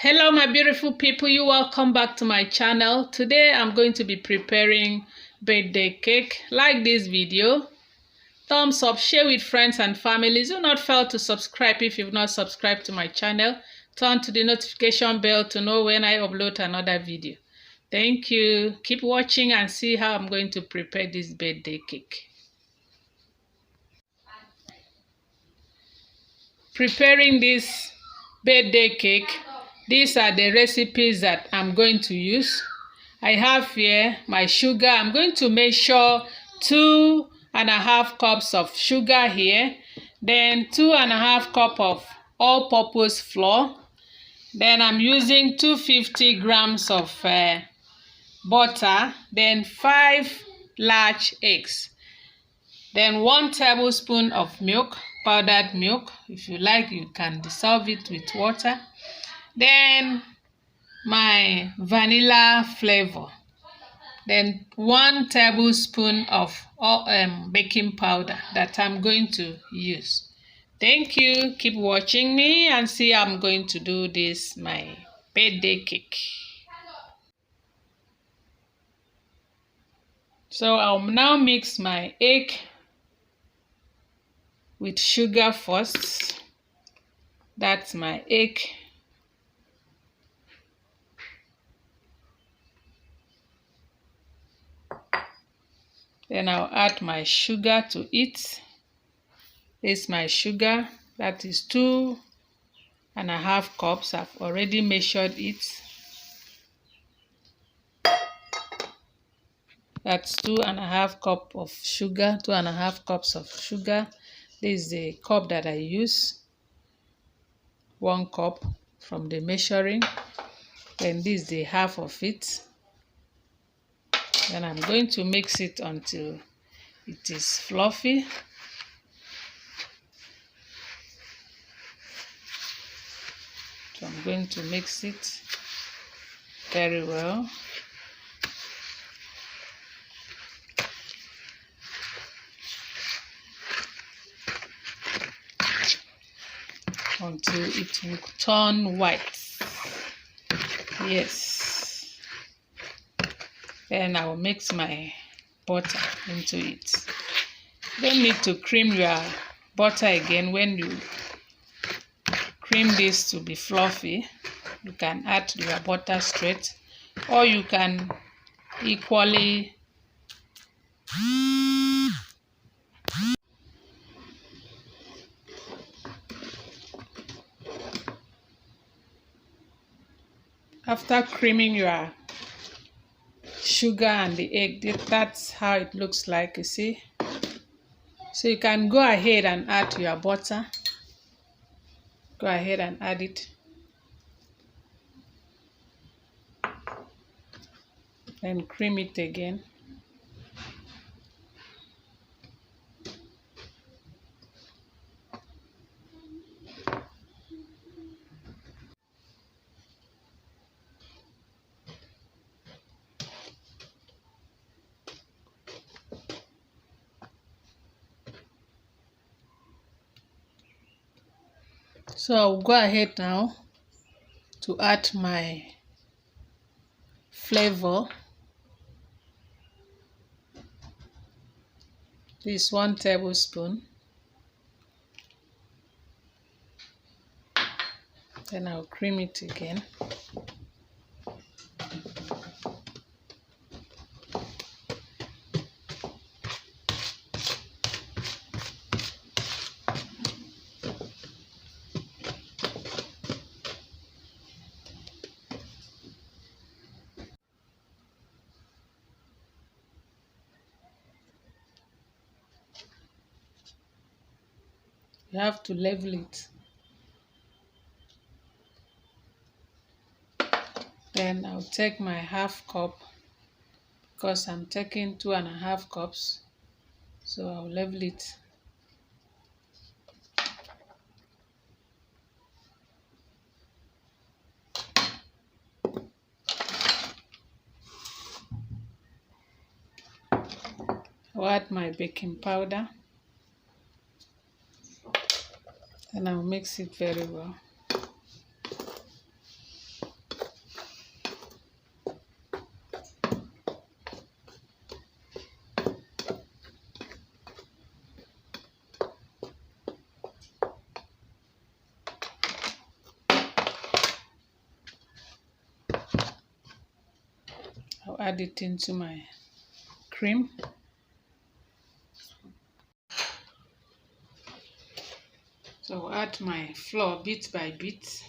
Hello my beautiful people, you welcome back to my channel. Today I'm going to be preparing birthday cake. Like this video, thumbs up, share with friends and families. Do not fail to subscribe if you've not subscribed to my channel. Turn to the notification bell to know when I upload another video. Thank you. Keep watching and see how I'm going to prepare this birthday cake. Preparing this birthday cake, these are the recipes that I'm going to use. I have here my sugar. I'm going to measure 2.5 cups of sugar here, then 2.5 cups of all-purpose flour. Then I'm using 250 grams of butter, then 5 large eggs, then 1 tablespoon of milk, powdered milk. If you like, you can dissolve it with water. Then my vanilla flavor, then 1 tablespoon of baking powder that I'm going to use. Thank you. Keep watching me and see how I'm going to do this my birthday cake. So I'll now mix my egg with sugar first. That's my egg. Then I'll add my sugar to it. This is my sugar. That is 2.5 cups. I've already measured it. That's 2.5 cups of sugar. 2.5 cups of sugar. This is the cup that I use. 1 cup from the measuring. Then this is the half of it. Then I'm going to mix it until it is fluffy. So I'm going to mix it very well. Until it will turn white. Yes. Then I will mix my butter into it. Don't need to cream your butter again. When you cream this to be fluffy, you can add your butter straight, or you can equally after creaming your sugar and the egg. That's how it looks like, you see. So you can go ahead and add your butter. Go ahead and add it. Then cream it again. So I'll go ahead now to add my flavor. This is 1 tablespoon. Then I'll cream it again. You have to level it. Then I'll take my half cup, because I'm taking 2.5 cups. So I'll level it. I'll add my baking powder. And I'll mix it very well. add it into my cream. So I'll add my flour bit by bit.